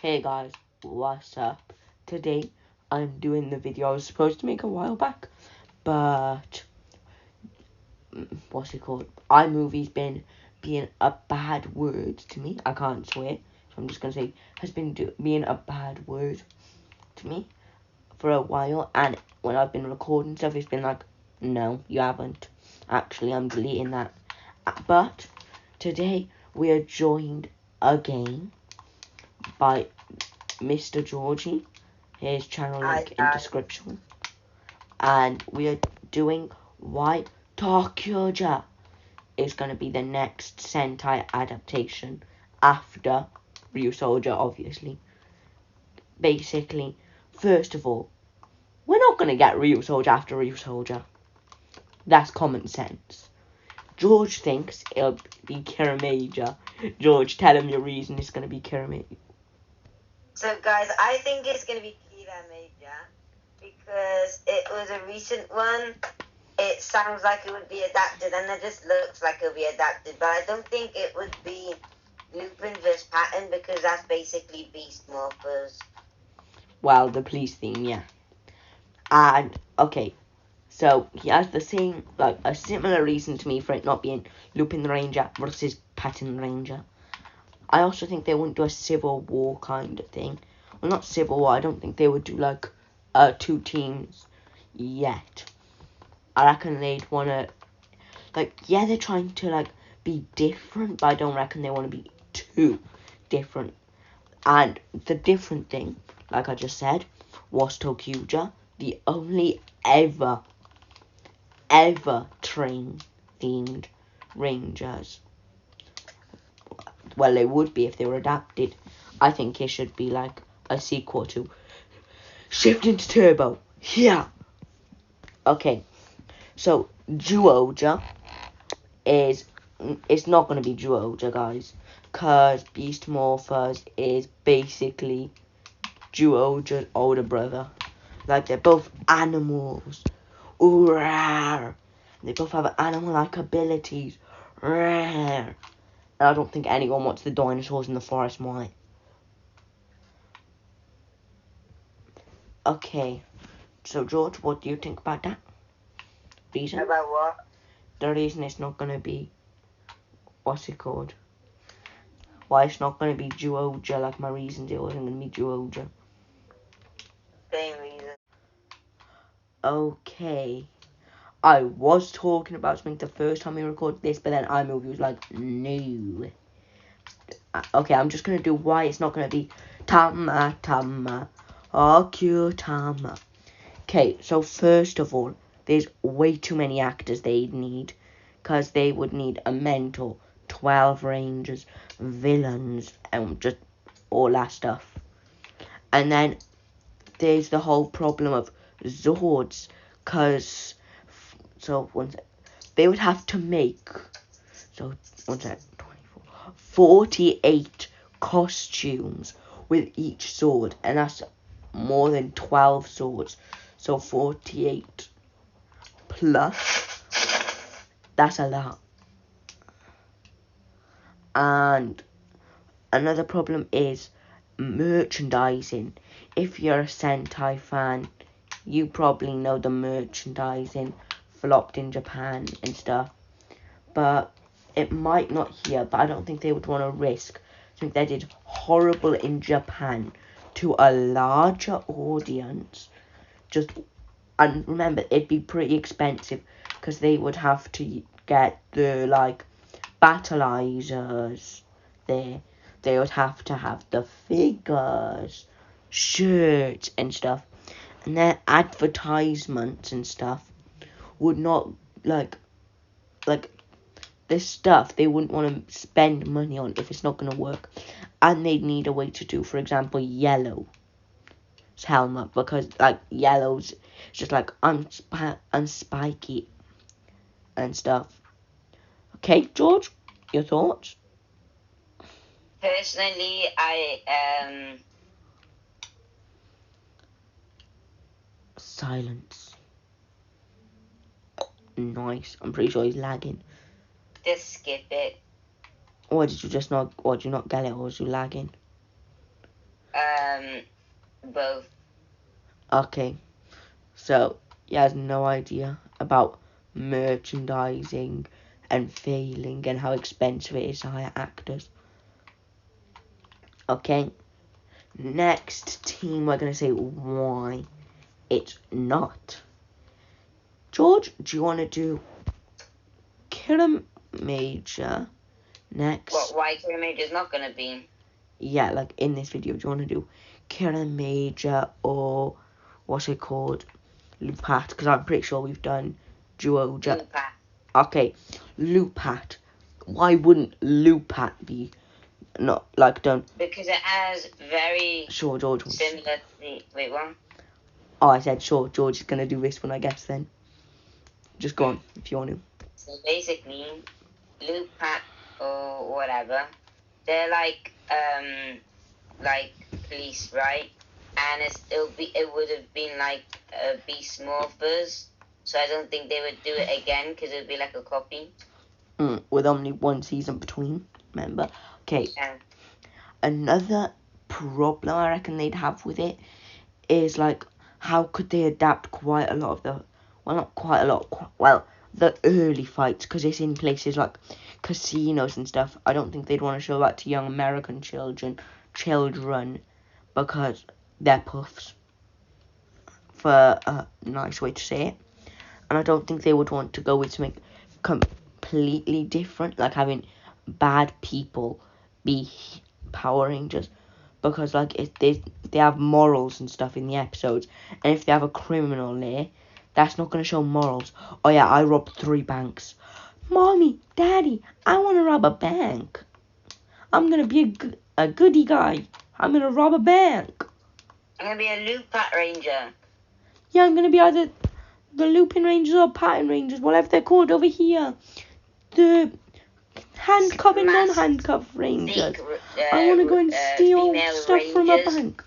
Hey guys, what's up? Today I'm doing the video I was supposed to make a while back, but what's it called? iMovie's been being a bad word to me. I can't swear, so I'm just gonna say has been being a bad word to me for a while. And when I've been recording stuff, it's been like, no, you haven't. Actually, I'm deleting that. But today we are joined again by Mr. Georgie. His channel link in description. And we are doing why ToQger is going to be the next Sentai adaptation after Ryusoulger, obviously. Basically, first of all, we're not going to get Ryusoulger after Ryusoulger. That's common sense. George thinks it'll be Kira Major. George, tell him your reason it's going to be Kira Major. So guys, I think it's going to be Kira Major because it was a recent one. It sounds like it would be adapted and it just looks like it'll be adapted, but I don't think it would be Lupin vs. Pattern because that's basically Beast Morphers. Well, the police theme, yeah. And, okay, so he has the same, like, a similar reason to me for it not being Lupin the Ranger versus Pattern the Ranger. I also think they wouldn't do a Civil War kind of thing. Well, not Civil War, I don't think they would do, like, two teams yet. I reckon they'd want to, like, yeah, they're trying to, like, be different, but I don't reckon they want to be too different. And the different thing, like I just said, was ToQger, the only ever train-themed Rangers. Well, they would be if they were adapted. I think it should be like a sequel to Shift into Turbo. Yeah. Okay. So, Duoger is... It's not going to be Duoger, guys. Because Beast Morphers is basically Duoger's older brother. Like, they're both animals. Ooh, rawr. They both have animal-like abilities. Rawr. And I don't think anyone wants the dinosaurs in the forest. Why? Okay. So, George, what do you think about that? Reason? About what? The reason it's not going to be... What's it called? Why it's not going to be Duoger like my reasons it wasn't going to be Duoger. Same reason. Okay. I was talking about something the first time we recorded this, but then iMovie was like, no. Okay, I'm just going to do why it's not going to be Tama. Oh, cute Tama. Okay, so first of all, there's way too many actors they'd need. Because they would need a mentor, 12 rangers, villains, and just all that stuff. And then there's the whole problem of Zords. Because, so, they would have to make, so, 48 costumes with each sword, and that's more than 12 swords, so 48 plus, that's a lot. And another problem is merchandising. If you're a Sentai fan, you probably know the merchandising flopped in Japan and stuff, but it might not here, but I don't think they would want to risk. I think they did horrible in Japan to a larger audience. And remember, it'd be pretty expensive because they would have to get the, like, battleizers there. They would have to have the figures, shirts and stuff. And their advertisements and stuff would not, like this stuff they wouldn't want to spend money on if it's not going to work. And they'd need a way to do, for example, Yellow's helmet, because, like, Yellow's just like unspiky and stuff. Okay, George, your thoughts? Personally, Silence. Nice. I'm pretty sure he's lagging. just skip it. Or did you not get it, or was you lagging? Both. Okay, so he has no idea about merchandising and failing and how expensive it is to hire actors. Okay, next team we're going to say why it's not. George, do you want to do Killer Major next? What, why Killer Major is not going to be? Yeah, like in this video, do you want to do Killer Major or what's it called? Lupat, because I'm pretty sure we've done Duoja. Lupat. Okay, Lupat. Why wouldn't Lupat be not like done? Because it has very Sure, George. similar. Wait, what? Oh, I said sure. George is gonna do this one, I guess. Then just go on if you want to. So basically, Lupat or whatever, they're like police, right? And it would have been like Beast Morphers. So I don't think they would do it again because it would be like a copy. With only one season between, remember? Okay. Yeah. Another problem I reckon they'd have with it is like how could they adapt quite a lot of the, well, not quite a lot, well, the early fights, because it's in places like casinos and stuff. I don't think they'd want to show that to young American children, because they're puffs, for a nice way to say it. And I don't think they would want to go with something completely different, like having bad people be Power Rangers, because like if they have morals and stuff in the episodes, and if they have a criminal there, that's not going to show morals. Oh yeah, I robbed 3 banks. Mommy, Daddy, I want to rob a bank. I'm going to be a goody guy. I'm going to rob a bank. I'm going to be a Lupat Ranger. Yeah, I'm going to be either the Lupin Rangers or Pattern Rangers, whatever they're called over here. The handcuff and non-handcuff Rangers. I want to go and steal stuff from a bank.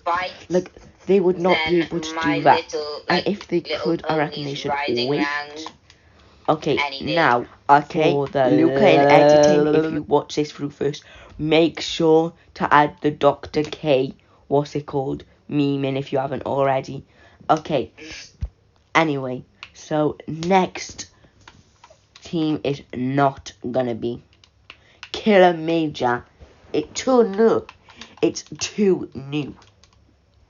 Like, they would not be able to do that. And if they could, I reckon they should wait. Okay, now, for the Luca in editing, if you watch this through first, make sure to add the Dr. K, what's it called, meme in if you haven't already. Okay, anyway, so next team is not gonna be Killer Major. It's too new.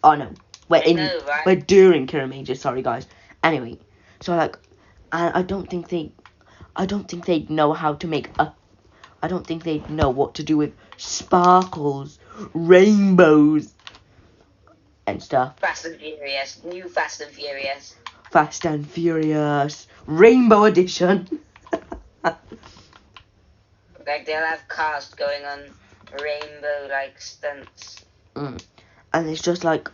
Oh no, we're during Killer Major. Sorry guys. Anyway, so like, I don't think they'd know how to make I don't think they'd know what to do with sparkles, rainbows, and stuff. Fast and Furious, new Fast and Furious. Fast and Furious, Rainbow Edition. Like they'll have cars going on rainbow like stunts. And it's just like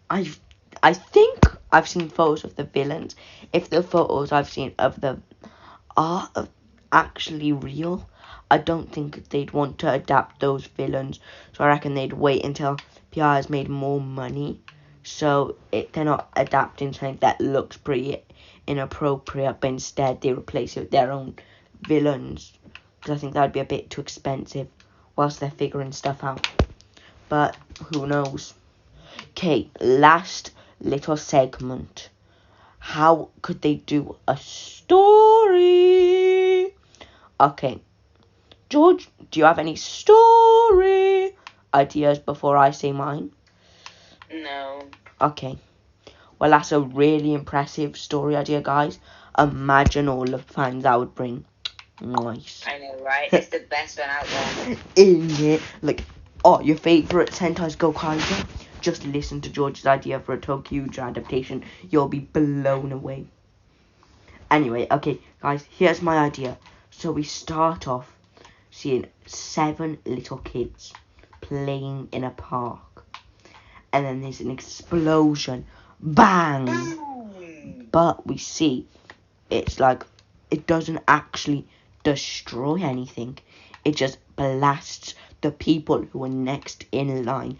I think I've seen photos of the villains. If the photos I've seen of them are actually real, I don't think they'd want to adapt those villains. So I reckon they'd wait until PR has made more money. So they're not adapting something that looks pretty inappropriate, but instead they replace it with their own villains. Because I think that'd be a bit too expensive whilst they're figuring stuff out. But who knows? Okay, last little segment. How could they do a story? Okay, George, do you have any story ideas before I say mine? No. Okay, well that's a really impressive story idea, guys. Imagine all the fans that would bring. Nice. I know, right? It's the best one out there. In it, like, oh, your favourite Sentai's Gokaiger? Just listen to George's idea for a ToQger adaptation. You'll be blown away. Anyway, okay, guys, here's my idea. So we start off seeing 7 little kids playing in a park. And then there's an explosion. Bang! But we see it's like it doesn't actually destroy anything. It just blasts the people who are next in line.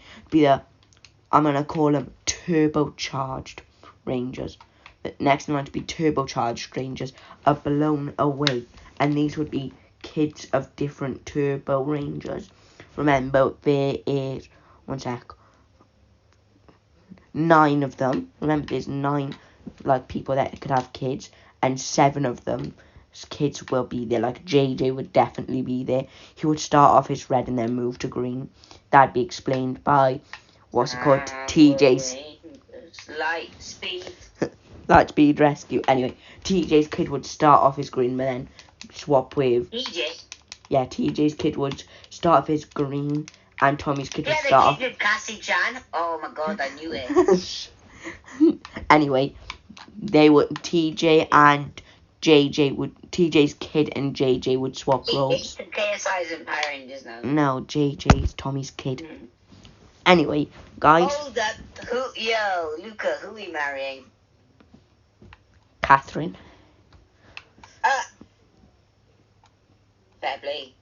I'm going to call them turbocharged Rangers. The next in line to be turbocharged Rangers are blown away. And these would be kids of different Turbo Rangers. remember, there is, 1 sec, 9 of them. Remember, there's 9, like, people that could have kids, and 7 of them kids will be there. Like, JJ would definitely be there. He would start off as red and then move to green. That'd be explained by, what's it called, TJ's Lightspeed Rescue. Anyway, TJ's kid would start off as green, but then swap with TJ's kid would start off as green, and Tommy's kid would start off. Yeah, the kid with Cassie Chan. Oh my god, I knew it. Anyway, they would TJ's kid and JJ would swap roles. KSI's in Power Rangers now. No, JJ's Tommy's kid. Anyway, guys. Hold up. Luca, who are we marrying? Catherine. Fair play.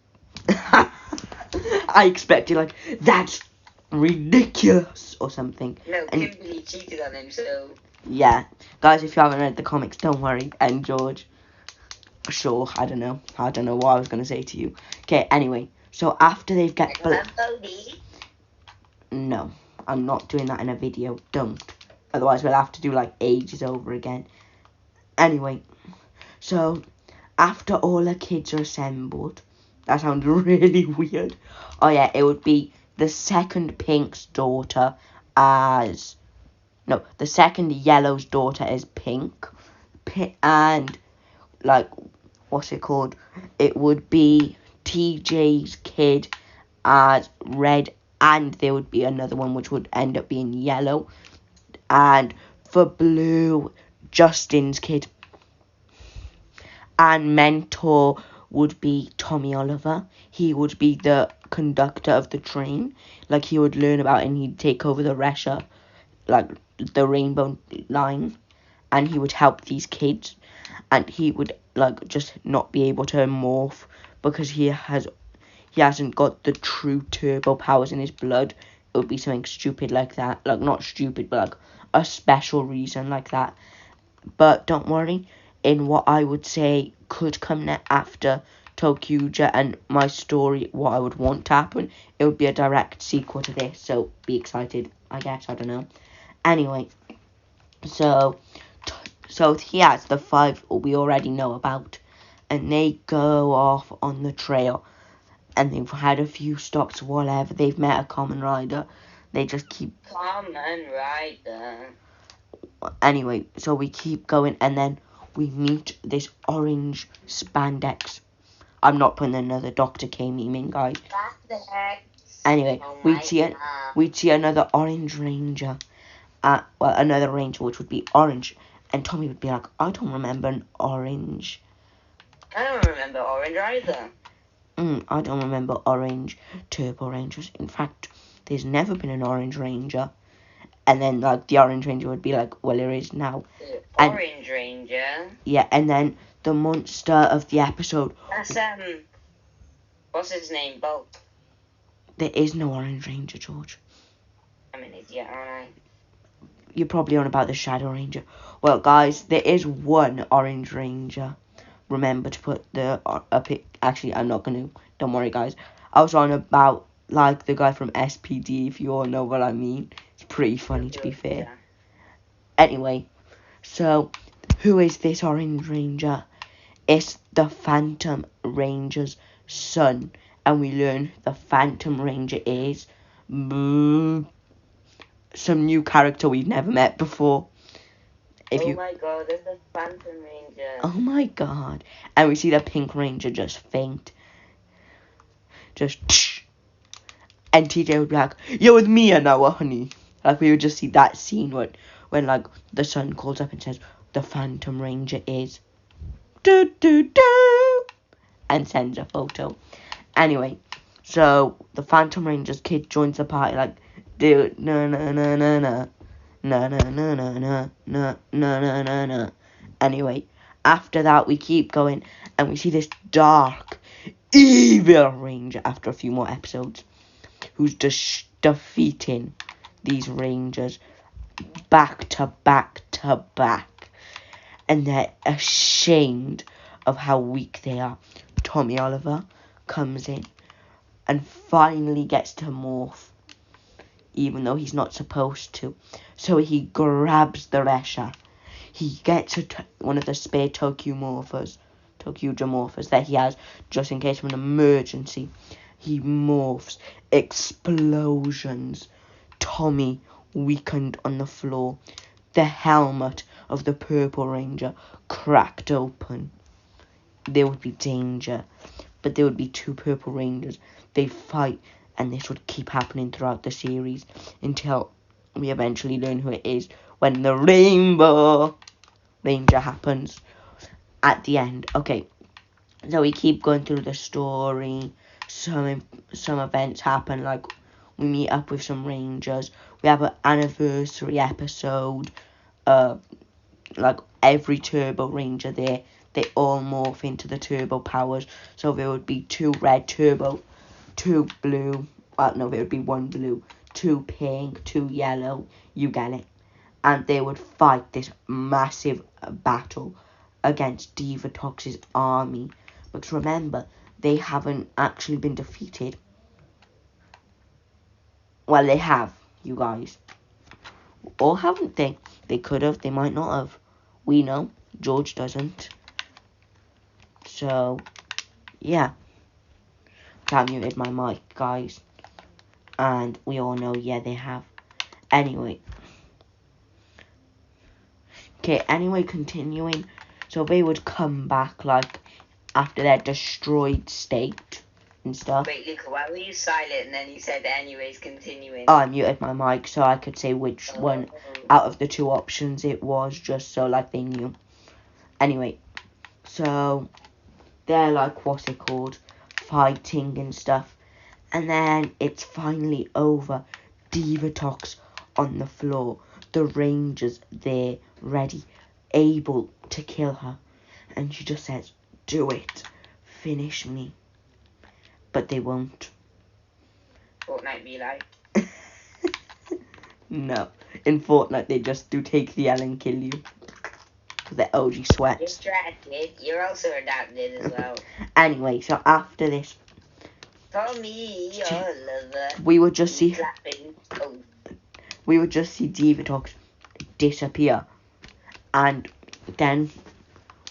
I expected, like, that's ridiculous or something. No, Kimberly cheated on him, so. Yeah. Guys, if you haven't read the comics, don't worry. And George. Sure, I don't know what I was going to say to you. Okay, anyway. So after they've got... No, I'm not doing that in a video. Don't. Otherwise, we'll have to do, like, ages over again. Anyway. So, after all the kids are assembled... That sounds really weird. Oh, yeah, it would be the second Pink's daughter as... No, the second Yellow's daughter is Pink. And, like, what's it called? It would be TJ's kid as Red, and there would be another one which would end up being Yellow. And for Blue, Justin's kid. And Mentor would be Tommy Oliver. He would be the conductor of the train. Like, he would learn about it and he'd take over the Resha, like, the rainbow line. And he would help these kids. And he would, like, just not be able to morph because he hasn't got the true turbo powers in his blood. It would be something stupid like that. Like, not stupid, but, like, a special reason like that. But don't worry. In what I would say could come after ToQger and my story, what I would want to happen, it would be a direct sequel to this, so be excited, I guess, I don't know. Anyway, so he has the 5 we already know about, and they go off on the trail, and they've had a few stops, whatever, they've met a common rider, they just keep... Common rider. Anyway, so we keep going, and then we meet this orange spandex. I'm not putting another Dr. K meme in, guys. Anyway, we'd see another orange ranger. Another ranger which would be orange. And Tommy would be like, I don't remember an orange. I don't remember orange either. I don't remember orange Turbo Rangers. In fact, there's never been an orange ranger. And then, like, the Orange Ranger would be like, well, there is now. Orange Ranger? Yeah, and then the monster of the episode... That's, what's his name, Bolt? There is no Orange Ranger, George. I'm an idiot, aren't I? You're probably on about the Shadow Ranger. Well, guys, there is one Orange Ranger. Remember to put the... Actually, I'm not going to... Don't worry, guys. I was on about, like, the guy from SPD, if you all know what I mean. Pretty funny, to be fair. Anyway, so who is this Orange Ranger? It's the Phantom Ranger's son, and we learn the Phantom Ranger is some new character we've never met before. My god, there's the Phantom Ranger. Oh my god. And we see the Pink Ranger just faint. Just and TJ would be like, you're with Mia now, honey. Like, we would just see that scene when like, the son calls up and says, the Phantom Ranger is... and sends a photo. Anyway, so the Phantom Ranger's kid joins the party, like, dude, na. Anyway, after that, we keep going, and we see this dark, evil Ranger after a few more episodes, who's just defeating these Rangers back to back to back, and they're ashamed of how weak they are. Tommy Oliver comes in, and finally gets to morph, even though he's not supposed to. So he grabs the Resha. He gets one of the spare ToQger morphers that he has just in case of an emergency. He morphs. Explosions. Tommy weakened on the floor. The helmet of the Purple Ranger cracked open. There would be danger, but there would be 2 Purple Rangers. They fight, and this would keep happening throughout the series until we eventually learn who it is when the Rainbow Ranger happens at the end. Okay, so we keep going through the story. Some events happen, like we meet up with some Rangers. We have an anniversary episode. Like every Turbo Ranger there, they all morph into the Turbo powers. So there would be 2 red Turbo, 2 blue. Well, no, there would be 1 blue, 2 pink, 2 yellow. You get it. And they would fight this massive battle against Divatox's army. But remember, they haven't actually been defeated. Well, they have, you guys. Or haven't they? They could have, they might not have. We know, George doesn't. So, yeah. I muted my mic, guys. And we all know, yeah, they have. Anyway. Okay, anyway, continuing. So they would come back, like, after their destroyed state and stuff. Wait, Luca, why were you silent and then you said anyways continuing? Oh, I muted my mic so I could say which one out of the 2 options it was, just so, like, they knew. Anyway, so they're, like, what's it called? Fighting and stuff. And then it's finally over. Divatox on the floor. The Rangers there, ready, able to kill her. And she just says, do it. Finish me. But they won't. Fortnite be like. No. In Fortnite, they just do take the L and kill you. Because they're OG sweats. Distracted. You're also adapted as well. Anyway, so after this, For me, your lover. we would just see Clapping. Oh. we would just see Divatox disappear. And then,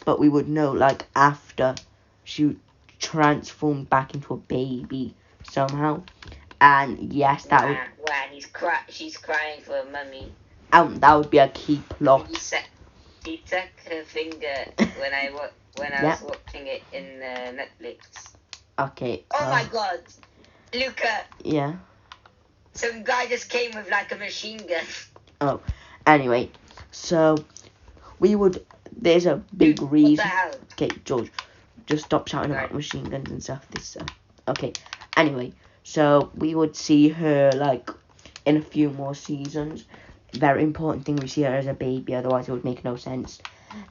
but we would know, like, after she transformed back into a baby somehow. And yes, that would... Wow, she's crying for a mummy. That would be a key plot. He took her finger when I was watching it in Netflix. Okay. Oh my god, Luca! Yeah. Some guy just came with like a machine gun. Oh, anyway, so we would. There's a big reason. Okay, George, just stop shouting about machine guns and stuff. Okay. Anyway, so we would see her like in a few more seasons. Very important thing, we see her as a baby, otherwise it would make no sense.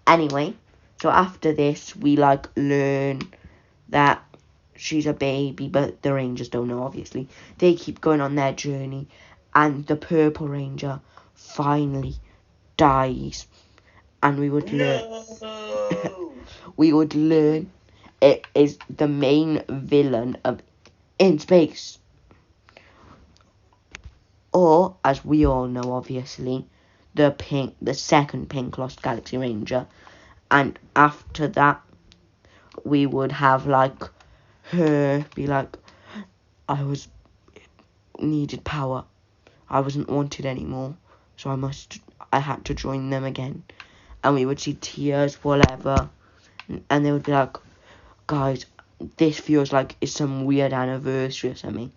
Anyway, so after this, we like learn that she's a baby, but the Rangers don't know, obviously. They keep going on their journey, and the Purple Ranger finally dies. And we would learn... we would learn it is the main villain of In Space. Or, as we all know, obviously, the second Pink Lost Galaxy Ranger. And after that, we would have, like, her be like, needed power. I wasn't wanted anymore. So I had to join them again. And we would see tears, whatever. And they would be like, guys, this feels like it's some weird anniversary or something.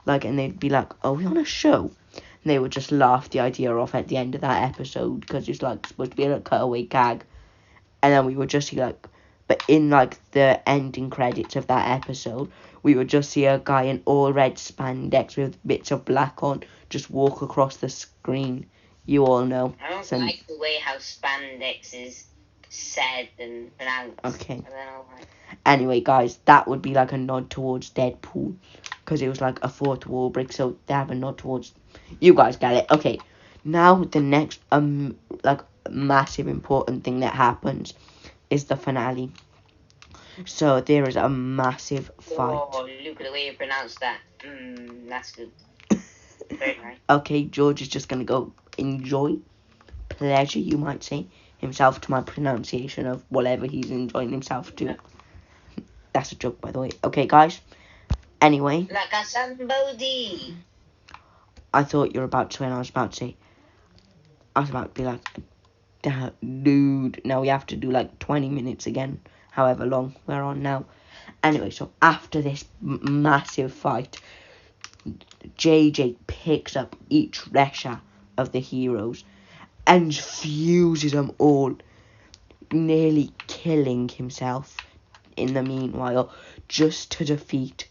Like, and they'd be like, are we on a show? And they would just laugh the idea off at the end of that episode, because it's, like, supposed to be a cutaway gag. And then we would just see, like, but in, like, the ending credits of that episode, we would just see a guy in all red spandex with bits of black on just walk across the screen. You all know. I don't like the way how spandex is said and pronounced. Okay. I don't know why. Anyway, guys, that would be like a nod towards Deadpool, because it was like a fourth wall break, so they have a nod towards... You guys get it. Okay, now the next like massive important thing that happens is the finale. So there is a massive fight. Oh, look at the way you pronounce that. That's good. Very nice. Okay, George is just gonna go enjoy pleasure, you might say, himself to my pronunciation of whatever he's enjoying himself to. That's a joke, by the way. Okay, guys. Anyway, Like a somebody. I thought you were about to say, and I was about to be like, dude, now we have to do like 20 minutes again, however long we're on now. Anyway, so after this massive fight, JJ picks up each Resha of the heroes and fuses them all, nearly killing himself in the meanwhile, just to defeat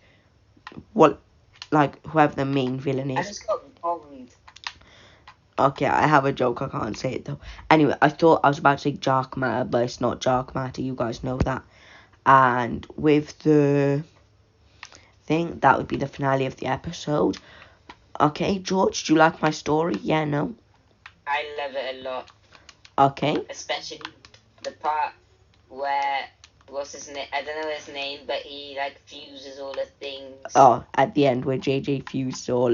whoever the main villain I is. just got bombed. Okay, I have a joke, I can't say it though. Anyway, I thought I was about to say Dark Matter, but it's not Dark Matter, you guys know that. And with the thing, that would be the finale of the episode. Okay, George, do you like my story? Yeah, no? I love it a lot. Okay. Especially the part where, what's his name? I don't know his name, but he like fuses all the things. Oh, at the end where JJ fused all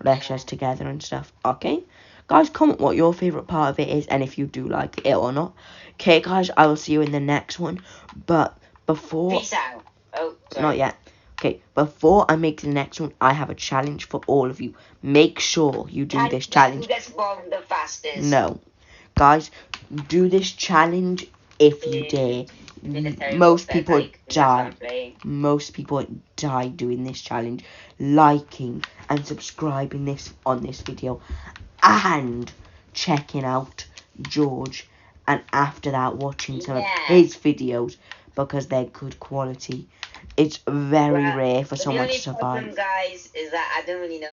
Reshas together and stuff. Okay. Guys, comment what your favourite part of it is and if you do like it or not. Okay, guys, I will see you in the next one. But before... Peace out. Oh, sorry. Not yet. Okay, before I make the next one, I have a challenge for all of you. Make sure you do this challenge. Who gets bombed the fastest? No. Guys, do this challenge if you dare. Most people die. Most people die doing this challenge. Liking and subscribing on this video. And checking out George. And after that, watching some of his videos. Because they're good quality. It's very rare for someone to survive. The only problem, guys, is that I don't really know